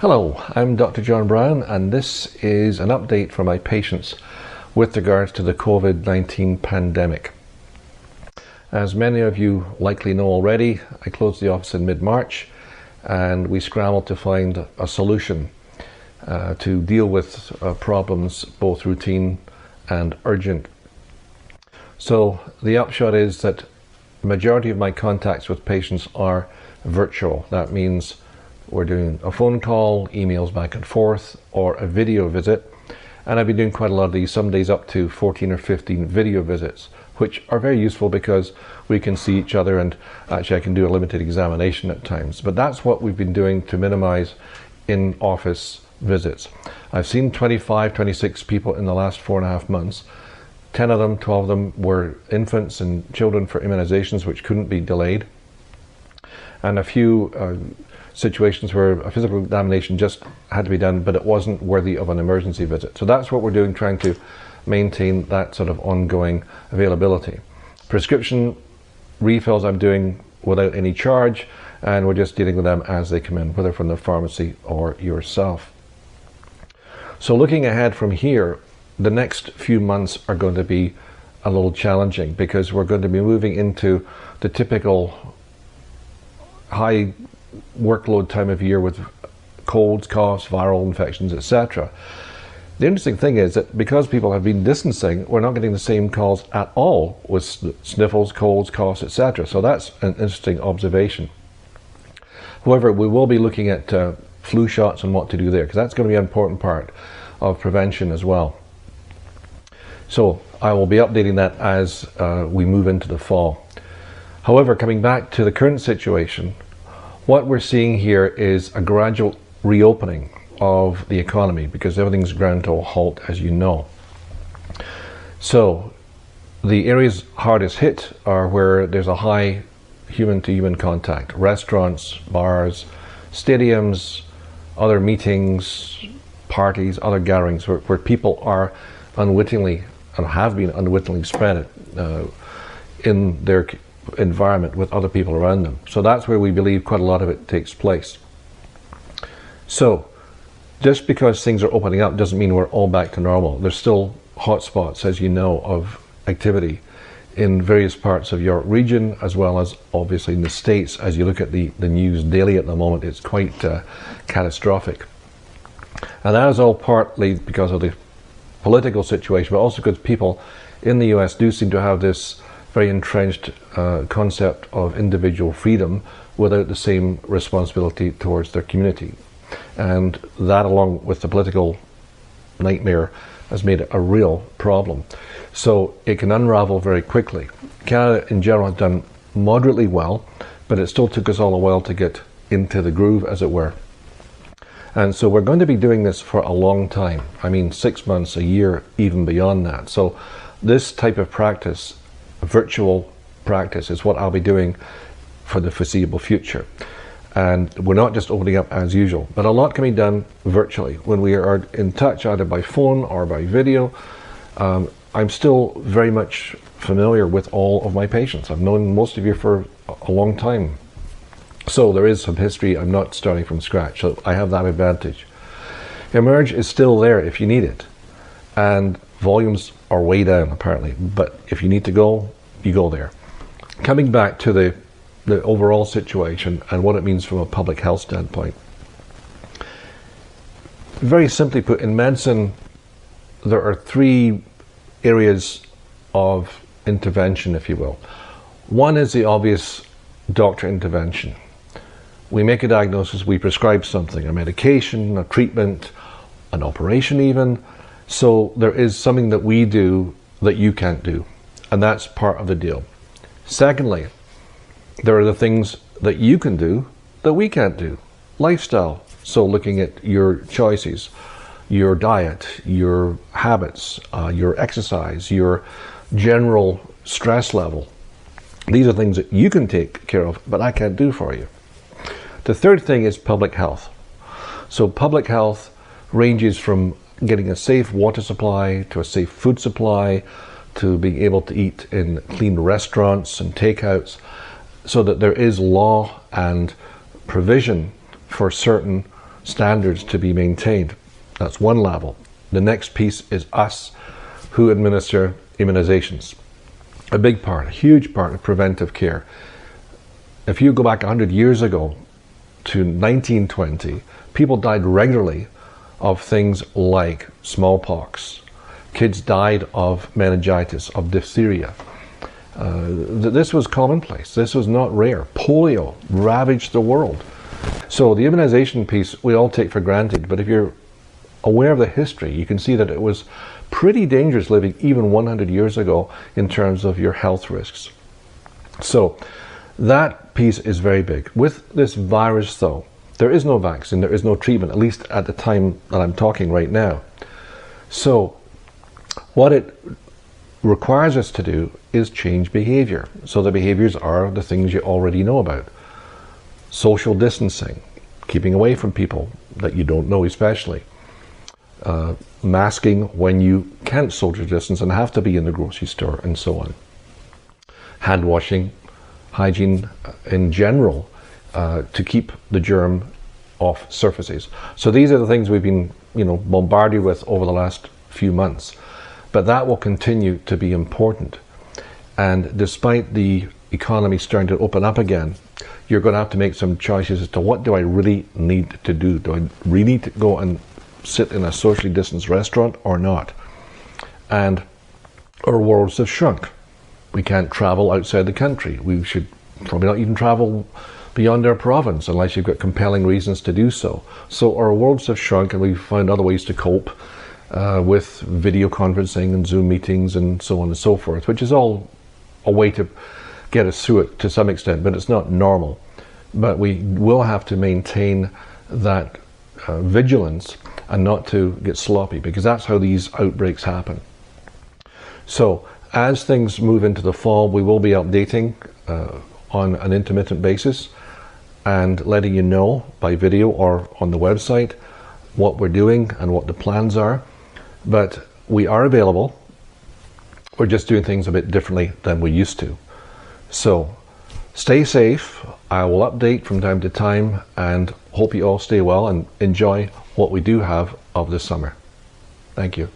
Hello, I'm Dr. John Brown, and this is an update for my patients with regards to the COVID-19 pandemic. As many of you likely know already, I closed the office in mid-March and we scrambled to find a solution to deal with problems both routine and urgent. So the upshot is that the majority of my contacts with patients are virtual. That means we're doing a phone call, emails back and forth, or a video visit. And I've been doing quite a lot of these, some days up to 14 or 15 video visits, which are very useful because we can see each other, and actually I can do a limited examination at times. But that's what we've been doing to minimize in-office visits. I've seen 25, 26 people in the last 4.5 months. 10 of them, 12 of them were infants and children for immunizations which couldn't be delayed. And a few situations where a physical examination just had to be done, but it wasn't worthy of an emergency visit. So that's what we're doing, trying to maintain that sort of ongoing availability. Prescription refills I'm doing without any charge, and we're just dealing with them as they come in, whether from the pharmacy or yourself. So looking ahead from here, the next few months are going to be a little challenging because we're going to be moving into the typical high workload time of year with colds, coughs, viral infections, etc. The interesting thing is that because people have been distancing, we're not getting the same calls at all with sniffles, colds, coughs, etc. So that's an interesting observation. However, we will be looking at flu shots and what to do there, because that's going to be an important part of prevention as well. So I will be updating that as we move into the fall. However, coming back to the current situation, what we're seeing here is a gradual reopening of the economy because everything's ground to a halt, as you know. So the areas hardest hit are where there's a high human-to-human contact: restaurants, bars, stadiums, other meetings, parties, other gatherings where people are unwittingly and have been unwittingly spread in their environment with other people around them. So that's where we believe quite a lot of it takes place. So just because things are opening up doesn't mean we're all back to normal. There's still hotspots, as you know, of activity in various parts of your region, as well as obviously in the States. As you look at the news daily at the moment, it's quite catastrophic. And that is all partly because of the political situation, but also because people in the US do seem to have this very entrenched concept of individual freedom without the same responsibility towards their community. And that, along with the political nightmare, has made it a real problem. So it can unravel very quickly. Canada in general has done moderately well, but it still took us all a while to get into the groove, as it were. And so we're going to be doing this for a long time. I mean, 6 months, a year, even beyond that. So this type of practice, virtual practice, is what I'll be doing for the foreseeable future. And we're not just opening up as usual, but a lot can be done virtually. When we are in touch either by phone or by video, I'm still very much familiar with all of my patients. I've known most of you for a long time. So there is some history. I'm not starting from scratch, so I have that advantage. Emerge is still there if you need it. And volumes are way down apparently, but if you need to go, you go there. Coming back to the overall situation and what it means from a public health standpoint. Very simply put, in medicine, there are 3 areas of intervention, if you will. One is the obvious doctor intervention. We make a diagnosis, we prescribe something, a medication, a treatment, an operation even. So there is something that we do that you can't do, and that's part of the deal. Secondly, there are the things that you can do that we can't do. Lifestyle, so looking at your choices, your diet, your habits, your exercise, your general stress level. These are things that you can take care of, but I can't do for you. The third thing is public health. So public health ranges from getting a safe water supply to a safe food supply to being able to eat in clean restaurants and takeouts, so that there is law and provision for certain standards to be maintained. That's one level. The next piece is us who administer immunizations. A big part, a huge part of preventive care. If you go back 100 years ago to 1920, people died regularly of things like smallpox. Kids died of meningitis, of diphtheria. This was commonplace. This was not rare. Polio ravaged the world. So the immunization piece we all take for granted, but if you're aware of the history, you can see that it was pretty dangerous living even 100 years ago in terms of your health risks. So that piece is very big. With this virus though, there is no vaccine, there is no treatment, at least at the time that I'm talking right now. So what it requires us to do is change behavior. So the behaviors are the things you already know about. Social distancing, keeping away from people that you don't know especially. Masking when you can't social distance and have to be in the grocery store and so on. Hand washing, hygiene in general, to keep the germ off surfaces. So these are the things we've been, bombarded with over the last few months. But that will continue to be important. And despite the economy starting to open up again, you're going to have to make some choices as to what do I really need to do? Do I really need to go and sit in a socially distanced restaurant or not? And our worlds have shrunk. We can't travel outside the country. We should probably not even travel beyond our province unless you've got compelling reasons to do so. So our worlds have shrunk, and we've found other ways to cope with video conferencing and Zoom meetings and so on and so forth, which is all a way to get us through it to some extent, but it's not normal. But we will have to maintain that vigilance and not to get sloppy, because that's how these outbreaks happen. So as things move into the fall, we will be updating on an intermittent basis and letting you know by video or on the website what we're doing and what the plans are. But we are available. We're just doing things a bit differently than we used to. So stay safe. I will update from time to time, and hope you all stay well and enjoy what we do have of this summer. Thank you.